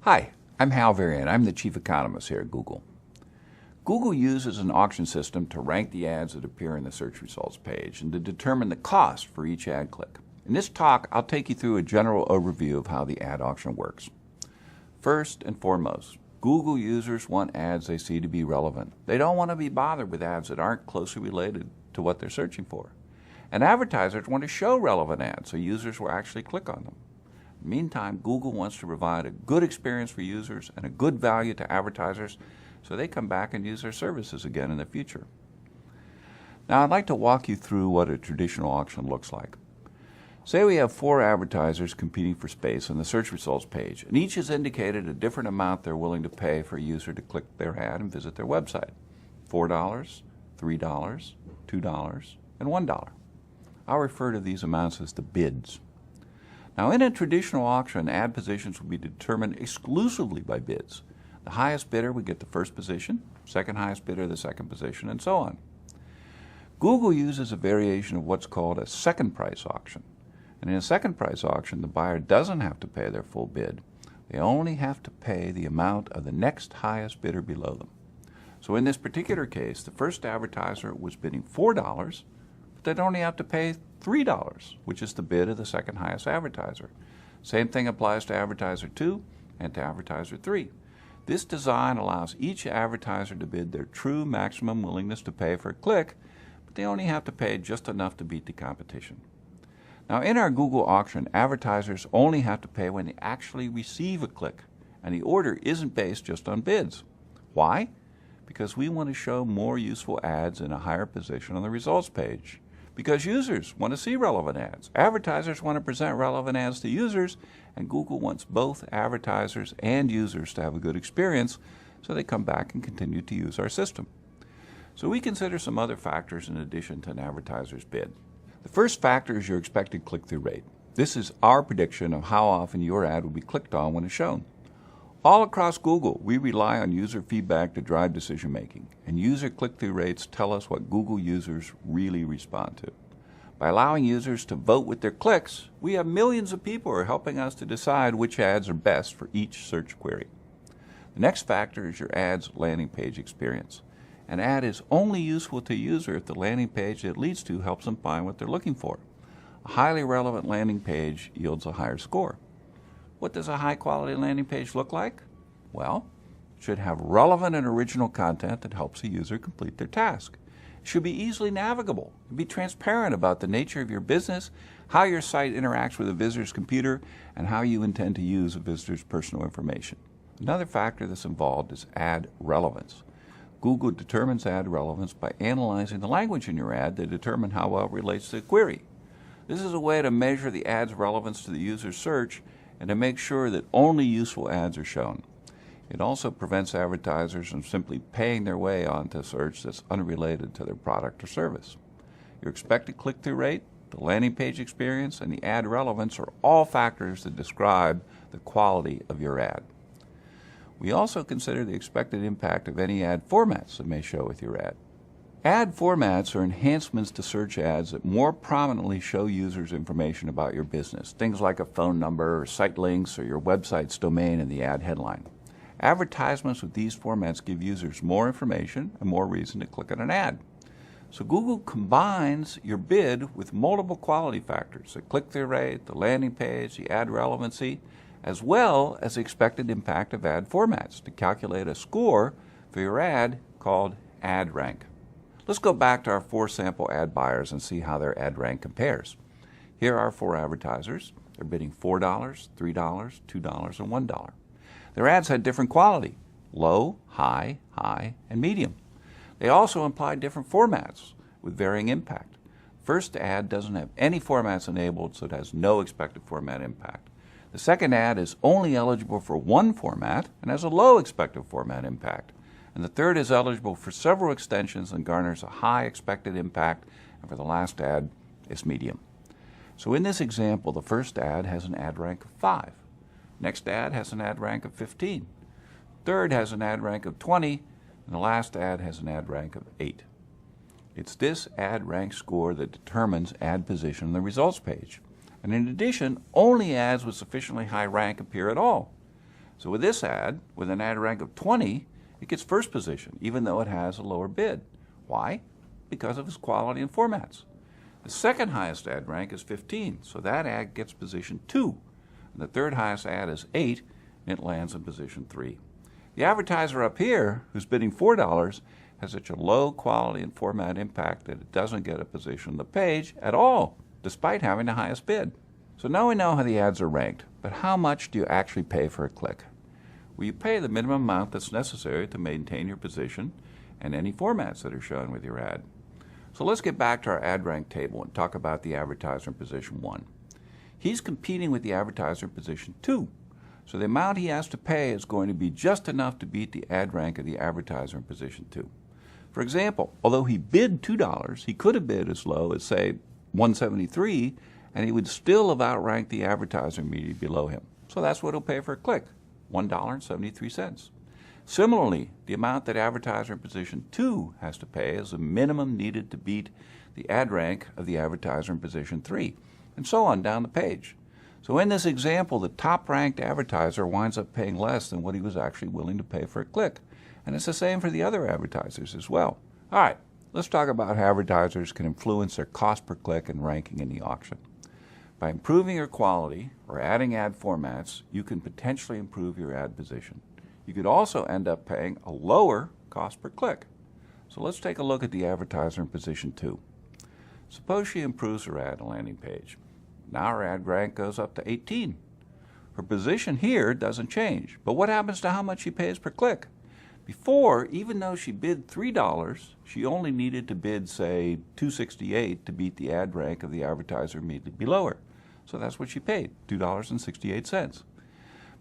Hi, I'm Hal Varian. I'm the Chief Economist here at Google. Google uses an auction system to rank the ads that appear in the search results page and to determine the cost for each ad click. In this talk, I'll take you through a general overview of how the ad auction works. First and foremost, Google users want ads they see to be relevant. They don't want to be bothered with ads that aren't closely related to what they're searching for. And advertisers want to show relevant ads so users will actually click on them. Meantime, Google wants to provide a good experience for users and a good value to advertisers so they come back and use their services again in the future. Now, I'd like to walk you through what a traditional auction looks like. Say we have 4 advertisers competing for space on the search results page, and each has indicated a different amount they're willing to pay for a user to click their ad and visit their website. $4, $3, $2, and $1. I'll refer to these amounts as the bids. Now, in a traditional auction, ad positions will be determined exclusively by bids. The highest bidder would get the first position, second highest bidder the second position, and so on. Google uses a variation of what's called a second price auction. And in a second price auction, the buyer doesn't have to pay their full bid. They only have to pay the amount of the next highest bidder below them. So in this particular case, the first advertiser was bidding $4, but they'd only have to pay $3, which is the bid of the second highest advertiser. Same thing applies to advertiser 2 and to advertiser 3. This design allows each advertiser to bid their true maximum willingness to pay for a click, but they only have to pay just enough to beat the competition. Now, in our Google auction, advertisers only have to pay when they actually receive a click, and the order isn't based just on bids. Why? Because we want to show more useful ads in a higher position on the results page. Because users want to see relevant ads. Advertisers want to present relevant ads to users, and Google wants both advertisers and users to have a good experience so they come back and continue to use our system. So we consider some other factors in addition to an advertiser's bid. The first factor is your expected click-through rate. This is our prediction of how often your ad will be clicked on when it's shown. All across Google, we rely on user feedback to drive decision-making, and user click-through rates tell us what Google users really respond to. By allowing users to vote with their clicks, we have millions of people who are helping us to decide which ads are best for each search query. The next factor is your ad's landing page experience. An ad is only useful to a user if the landing page it leads to helps them find what they're looking for. A highly relevant landing page yields a higher score. What does a high-quality landing page look like? Well, it should have relevant and original content that helps a user complete their task. It should be easily navigable and be transparent about the nature of your business, how your site interacts with a visitor's computer, and how you intend to use a visitor's personal information. Another factor that's involved is ad relevance. Google determines ad relevance by analyzing the language in your ad to determine how well it relates to the query. This is a way to measure the ad's relevance to the user's search and to make sure that only useful ads are shown. It also prevents advertisers from simply paying their way onto a search that's unrelated to their product or service. Your expected click-through rate, the landing page experience, and the ad relevance are all factors that describe the quality of your ad. We also consider the expected impact of any ad formats that may show with your ad. Ad formats are enhancements to search ads that more prominently show users information about your business, things like a phone number or site links or your website's domain in the ad headline. Advertisements with these formats give users more information and more reason to click on an ad. So Google combines your bid with multiple quality factors, the click-through rate, the landing page, the ad relevancy, as well as the expected impact of ad formats to calculate a score for your ad called ad rank. Let's go back to our 4 sample ad buyers and see how their ad rank compares. Here are 4 advertisers. They're bidding $4, $3, $2, and $1. Their ads had different quality: low, high, high, and medium. They also implied different formats with varying impact. First ad doesn't have any formats enabled, so it has no expected format impact. The second ad is only eligible for one format and has a low expected format impact. And the third is eligible for several extensions and garners a high expected impact, and for the last ad, it's medium. So in this example, the first ad has an ad rank of 5. Next ad has an ad rank of 15. Third has an ad rank of 20, and the last ad has an ad rank of 8. It's this ad rank score that determines ad position on the results page. And in addition, only ads with sufficiently high rank appear at all. So with this ad, with an ad rank of 20, it gets first position, even though it has a lower bid. Why? Because of its quality and formats. The second highest ad rank is 15, so that ad gets position 2. And the third highest ad is 8, and it lands in position 3. The advertiser up here, who's bidding $4, has such a low quality and format impact that it doesn't get a position on the page at all, despite having the highest bid. So now we know how the ads are ranked, but how much do you actually pay for a click? Well, you pay the minimum amount that's necessary to maintain your position and any formats that are shown with your ad. So let's get back to our ad rank table and talk about the advertiser in position 1. He's competing with the advertiser in position 2. So the amount he has to pay is going to be just enough to beat the ad rank of the advertiser in position 2. For example, although he bid $2, he could have bid as low as, say, $1.73, and he would still have outranked the advertiser immediately below him. So that's what he'll pay for a click, $1.73. Similarly, the amount that advertiser in position 2 has to pay is the minimum needed to beat the ad rank of the advertiser in position 3, and so on down the page. So in this example, the top-ranked advertiser winds up paying less than what he was actually willing to pay for a click. And it's the same for the other advertisers as well. All right, let's talk about how advertisers can influence their cost per click and ranking in the auction. By improving your quality or adding ad formats, you can potentially improve your ad position. You could also end up paying a lower cost per click. So let's take a look at the advertiser in position 2. Suppose she improves her ad landing page. Now her ad rank goes up to 18. Her position here doesn't change, but what happens to how much she pays per click? Before, even though she bid $3, she only needed to bid, say, $2.68 to beat the ad rank of the advertiser immediately below her. So that's what she paid, $2.68.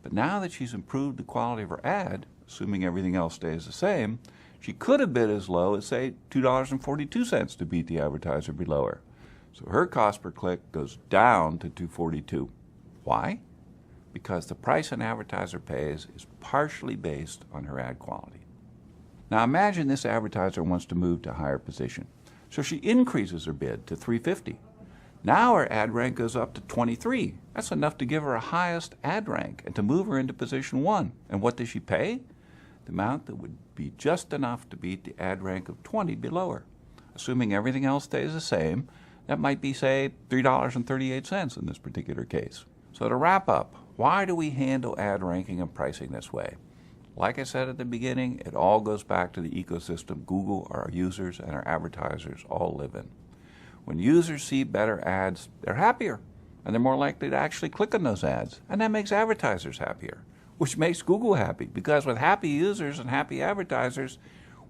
But now that she's improved the quality of her ad, assuming everything else stays the same, she could have bid as low as, say, $2.42 to beat the advertiser below her. So her cost per click goes down to $2.42. Why? Because the price an advertiser pays is partially based on her ad quality. Now imagine this advertiser wants to move to a higher position. So she increases her bid to $3.50. Now her ad rank goes up to 23. That's enough to give her a highest ad rank and to move her into position 1. And what does she pay? The amount that would be just enough to beat the ad rank of 20 below her. Assuming everything else stays the same, that might be, say, $3.38 in this particular case. So to wrap up, why do we handle ad ranking and pricing this way? Like I said at the beginning, it all goes back to the ecosystem Google, our users, and our advertisers all live in. When users see better ads, they're happier, and they're more likely to actually click on those ads, and that makes advertisers happier, which makes Google happy, because with happy users and happy advertisers,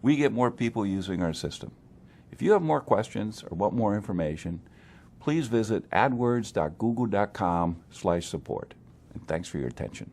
we get more people using our system. If you have more questions or want more information, please visit adwords.google.com/support. And thanks for your attention.